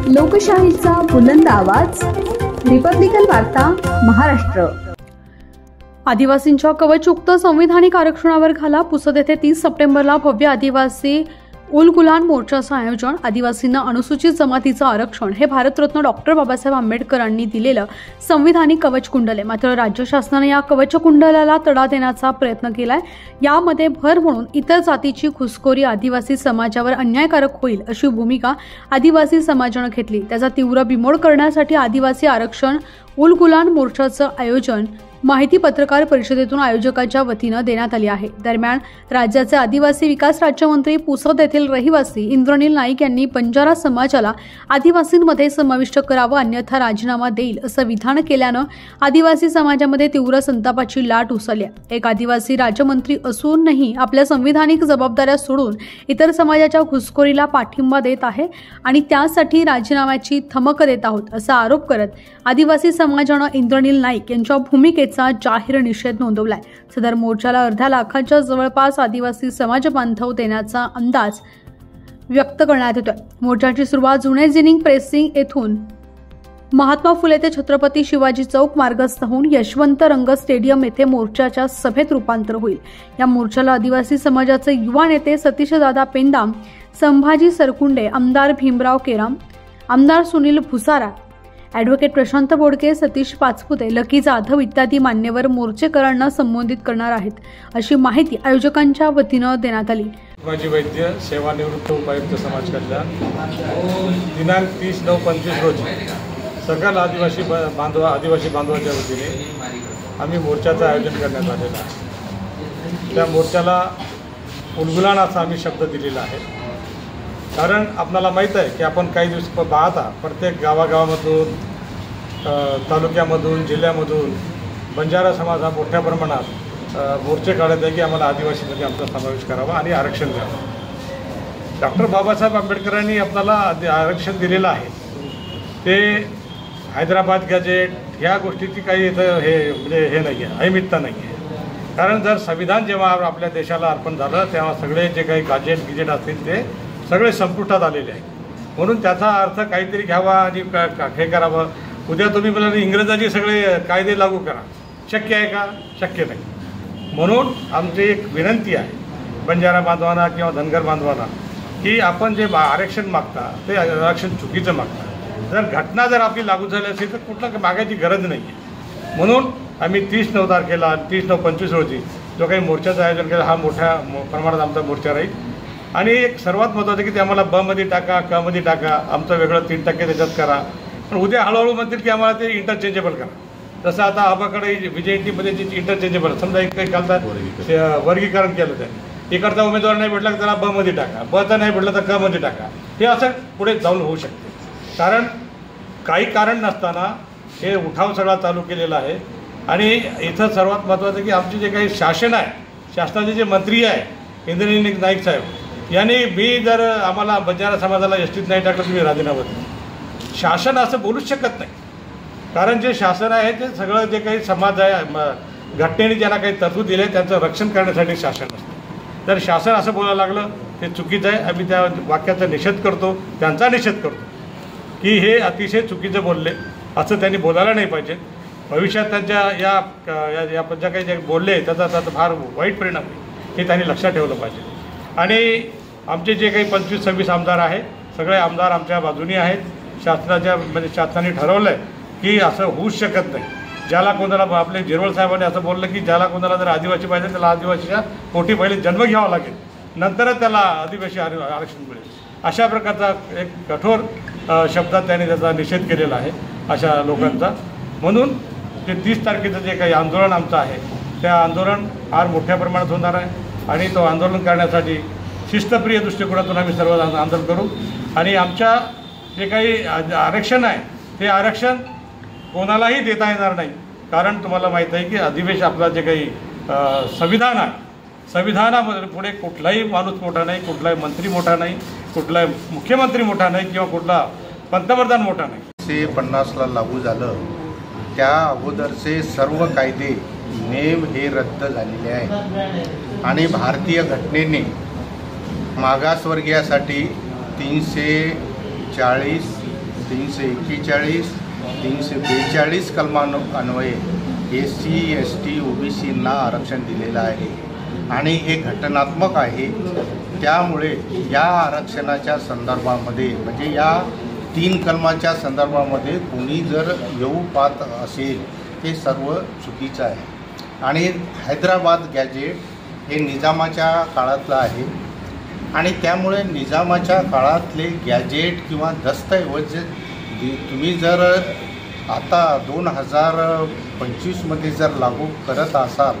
लोकशाहीचा बुलंद आवाज, रिपब्लिकन वार्ता, महाराष्ट्र। आदिवासींच्या कवचयुक्त संविधानिक आरक्षणावर घाला। पुसद येथे 30 सप्टेंबरला भव्य आदिवासी उलगुलान मोर्चाचं आयोजन। आदिवासींना अनुसूचित जमातीचं आरक्षण हे भारतरत्न डॉक्टर बाबासाहेब आंबेडकरांनी दिलेलं संविधानिक कवचकुंडल आहे। मात्र राज्य शासनाने या कवचकुंडलाला तडा देण्याचा प्रयत्न केलाय। यामध्ये भर म्हणून इतर जातीची घुसखोरी आदिवासी समाजावर अन्यायकारक होईल अशी भूमिका आदिवासी समाजाने घेतली। त्याचा तीव्र बिमोड करण्यासाठी आदिवासी आरक्षण उलगुलान मोर्चाचं आयोजन माहिती पत्रकार परिषदेतून आयोजकांच्या वतीने देण्यात आली आहे। दरम्यान राज्याचे आदिवासी विकास राज्यमंत्री पुसद येथील रहिवासी इंद्रनील नाईक यांनी बंजारा समाजाला आदिवासींमध्ये समाविष्ट करावं अन्यथा राजीनामा देईल असं विधान केल्यानं आदिवासी समाजामध्ये तीव्र संतापाची लाट उसळली आहे। एक आदिवासी राज्यमंत्री असूनही आपल्या संविधानिक जबाबदाऱ्या सोडून इतर समाजाच्या घुसखोरीला पाठिंबा देत आहे आणि त्यासाठी राजीनाम्याची धमक देत आहोत असा आरोप करत आदिवासी समाजानं इंद्रनील नाईक यांच्या भूमिकेचा जाहीर निषेध नोंदवलाय। सदर मोर्चाला अर्ध्या लाखाच्या जवळपास आदिवासी समाज बांधव देण्याचा अंदाज व्यक्त करण्यात येतोय। मोर्चाची सुरुवात जुने जिनिंग प्रेसिंग येथून महात्मा फुले ते छत्रपती शिवाजी चौक मार्गस्थ होऊन यशवंत रंग स्टेडियम येथे मोर्चाच्या सभेत रूपांतर होईल। या मोर्चाला आदिवासी समाजाचे युवा नेते सतीशदादा पेंडाम, संभाजी सरकुंडे, आमदार भीमराव केराम, आमदार सुनील भुसारा, ॲडव्होकेट प्रशांत बोडके, सतीश पाचपुते, लकी जाधव इत्यादी मान्यवर मोर्चेकरांना संबोधित करणार आहेत अशी माहिती आयोजकांच्या वतीने देण्यात आली। माजी वैद्य सेवानिवृत्त उपायुक्त समाज कल्याण दिनांक 30/9/25 रोजी सकल आदिवासी बांधवाच्या वतीने आम्ही मोर्चाचं आयोजन करण्यात आलेलं आहे। त्या मोर्चाला उलगुलान असा आम्ही शब्द दिलेला आहे। कारण आपल्याला माहीत आहे की आपण काही दिवस पाहता प्रत्येक गावागावामधून तालुक्यामधून जिल्ह्यामधून बंजारा समाज हा मोठ्या प्रमाणात मोर्चे काढत आहे की आम्हाला आदिवासीमध्ये आमचा समावेश करावा आणि आरक्षण द्यावं। डॉक्टर बाबासाहेब आंबेडकरांनी आपल्याला आरक्षण दिलेलं आहे। ते हैदराबाद गॅजेट ह्या गोष्टीची काही इथं हे नाही आहे, अनियमितता नाही आहे। कारण जर संविधान जेव्हा आपल्या देशाला अर्पण झालं तेव्हा सगळे जे काही गॅजेट असतील ते सगळे संपुष्टात आलेले आहे। म्हणून त्याचा अर्थ काहीतरी घ्यावा आणि हे करावं। उद्या तुम्ही मला इंग्रजाचे सगळे कायदे लागू करा, शक्य आहे का? शक्य नाही। म्हणून आमची एक विनंती आहे बंजारा बांधवांना किंवा धनगर बांधवांना की आपण जे आरक्षण मागता ते आरक्षण चुकीचं मागता। जर आपली लागू झाली असेल तर कुठलं मागायची गरज नाही आहे। म्हणून आम्ही 30/9/25 रोजी जो काही मोर्चाचं आयोजन केलं हा मोठ्या प्रमाणात आमचा मोर्चा राहील। आणि एक सर्वात महत्त्वाचं की ते आम्हाला ब-मध्ये टाका, क-मध्ये टाका, आमचं वेगळं 3% त्याच्यात करा। पण उद्या हळूहळू म्हणतील की आम्हाला ते इंटरचेंजेबल करा। जसं आता आबाकडे VJT जे इंटरचेंजेबल समजा एक काही कालचा वर्गीकरण केलं त्याने, इकडचा उमेदवार नाही भेटला तर त्याला ब-मध्ये टाका, बचा नाही भेटला तर क-मध्ये टाका। हे असं पुढे जाऊन होऊ शकते। कारण काही कारण नसताना हे उठाव सगळा चालू केलेला आहे। आणि इथं सर्वात महत्त्वाचं की आमचे जे काही शासन आहे, शासनाचे जे मंत्री आहे इंद्रनील नाईक साहेब यांनी मी जर आम्हाला बंजारा समाजाला एसटीत नाही टाकलं तुम्ही राजीनामा द्या। शासन असं बोलूच शकत नाही। कारण जे शासन आहे ते सगळं जे काही समाज आहे घटनेने ज्यांना काही तरतूद दिले त्यांचं रक्षण करण्यासाठी शासन असतं। जर शासन असं बोलायला लागलं ते चुकीचं आहे। आम्ही त्या वाक्याचा निषेध करतो, त्यांचा निषेध करतो की हे अतिशय चुकीचं बोलले, असं त्यांनी बोलायला नाही पाहिजे। भविष्यात त्यांच्या या ज्या काही जे बोलले त्याचा फार वाईट परिणाम आहे हे त्यांनी लक्षात ठेवलं पाहिजे। आणि आमचे जे काही 25-26 आमदार आहेत सगळे आमदार आमच्या बाजूनी आहेत। शासनाने ठरवलं आहे की असं होऊच शकत नाही। ज्याला कोणाला आपले जिरवळ साहेबांनी असं बोललं की ज्याला कोणाला जर आदिवासी पाहिजे त्याला आदिवासीच्या पोटी पहिले जन्म घ्यावा लागेल, नंतरच त्याला आदिवासी आरक्षण मिळेल। अशा प्रकारचा एक कठोर शब्दात त्यांनी त्याचा निषेध केलेला आहे अशा लोकांचा। म्हणून ते 30 तारखेचं जे काही आंदोलन आमचं आहे त्या आंदोलन फार मोठ्या प्रमाणात होणार आहे। आणि तो आंदोलन करण्यासाठी शिस्तप्रिय दृष्टिकोनातून आम्ही सर्व आंदोलन करू। आणि आमच्या जे काही आरक्षण आहे ते आरक्षण कोणालाही देता येणार नाही। कारण तुम्हाला माहीत आहे की अधिवेशन आपला जे काही संविधान आहे, संविधानामध्ये पुढे कुठलाही माणूस मोठा नाही, कुठलाही मंत्री मोठा नाही, कुठलाही मुख्यमंत्री मोठा नाही किंवा कुठला पंतप्रधान मोठा नाही। 1950ला लागू झालं त्या अगोदरचे सर्व कायदे नेम हे रद्द झालेले आहे। आणि भारतीय घटनेने मागासवर्गीयासाठी 340 341, 342 कलमान्वये SC, ST, OBCंना आरक्षण दिलेलं आहे आणि हे घटनात्मक आहे. त्यामुळे या आरक्षणाच्या संदर्भामध्ये म्हणजे या 3 कलमाच्या संदर्भामध्ये कोणी जर येऊ पाहत असेल ते सर्व चुकीचं आहे. आणि हैदराबाद गॅजेट हे निजामाच्या काळातलं आहे आणि त्यामुळे निजामाच्या काळातले गॅजेट किंवा दस्तऐवज तुम्ही जर आता 2025मध्ये जर लागू करत असाल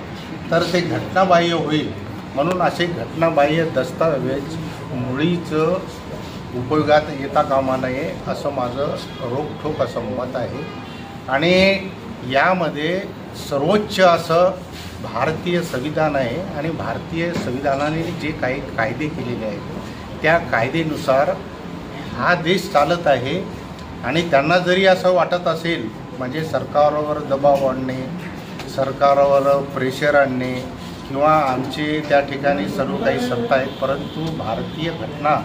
तर ते घटनाबाह्य होईल. म्हणून असे घटनाबाह्य दस्तऐवज मुळीच उपयोगात येता कामा नये असं माझं रोखठोक असं मत आहे. आणि यामध्ये सर्वोच्च असं भारतीय संविधान आहे आणि भारतीय संविधानाने जे काही कायदे केलेले आहेत त्या कायदेनुसार हा देश चालत आहे. आणि त्यांना जरी असं वाटत असेल म्हणजे सरकारवर दबाव आणणे, सरकारवर प्रेशर आणणे किंवा आमचे त्या ठिकाणी सर्व काही सत्ता आहेत, परंतु भारतीय घटना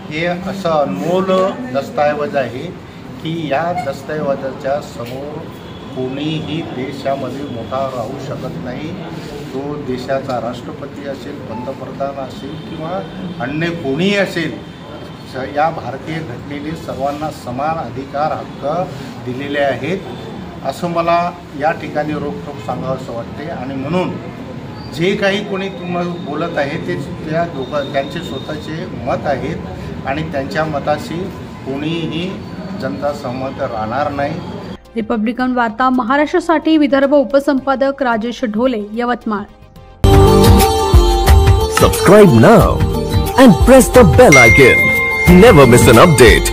हे असं अनमोल दस्तऐवज आहे की या दस्तऐवजाच्या समोर कोणीही देशामध्ये मोठा राहू शकत नाही. तो देशाचा राष्ट्रपती असेल, पंतप्रधान असेल किंवा अन्य कोणीही असेल, या भारतीय घटनेने सर्वांना समान अधिकार हक्क दिलेले आहेत असं मला या ठिकाणी रोखठोक सांगावंसं वाटते. आणि म्हणून जे काही कोणी तुम्हाला बोलत आहे ते त्यांचे स्वतःचे मत आहेत आणि त्यांच्या मताशी कोणीही जनता सहमत राहणार नाही. रिपब्लिकन वार्ता महाराष्ट्रासाठी Vidarbha उपसंपादक Rajesh Dhole, Yavatmal. Subscribe now and press the bell icon. Never miss an update.